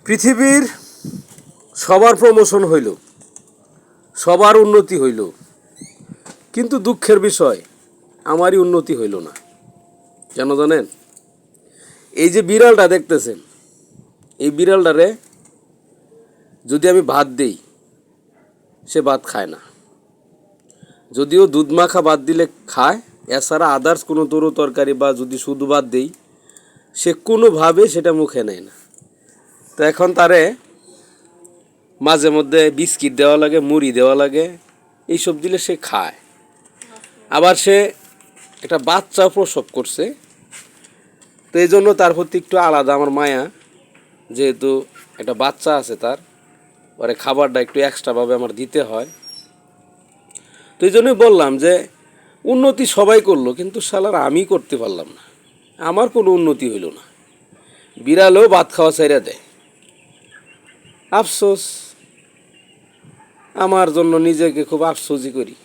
পৃথিবীর সবার প্রমোশন হইল, সবার উন্নতি হইল, কিন্তু দুঃখের বিষয় আমারই উন্নতি হইল না। কেন জানেন? এই যে বিড়ালটা দেখতেছেন, এই বিড়ালটারে যদি আমি ভাত দেই, সে ভাত খায় না। যদিও দুধ মাখা ভাত দিলে খায়, এছাড়া আদার্স কোনো তরু তরকারি বা যদি শুধু ভাত দেই, সে কোনোভাবে সেটা মুখে নেয় না। তো এখন তারে মাঝে মধ্যে বিস্কিট দেওয়া লাগে, মুড়ি দেওয়া লাগে, এইসব দিলে সে খায়। আবার সে একটা বাচ্চাও প্রসব করছে, তো এই জন্য তার প্রতি একটু আলাদা আমার মায়া, যেহেতু একটা বাচ্চা আছে তার, পরে খাবারটা একটু এক্সট্রাভাবে আমার দিতে হয়। তো এই জন্যই বললাম যে উন্নতি সবাই করলো, কিন্তু শালার আমি করতে পারলাম না, আমার কোনো উন্নতি হইল না। বিড়ালেও ভাত খাওয়া ছেড়ে দেয়। আফসোস, আমার জন্য নিজেকে খুব আফসোসই করি।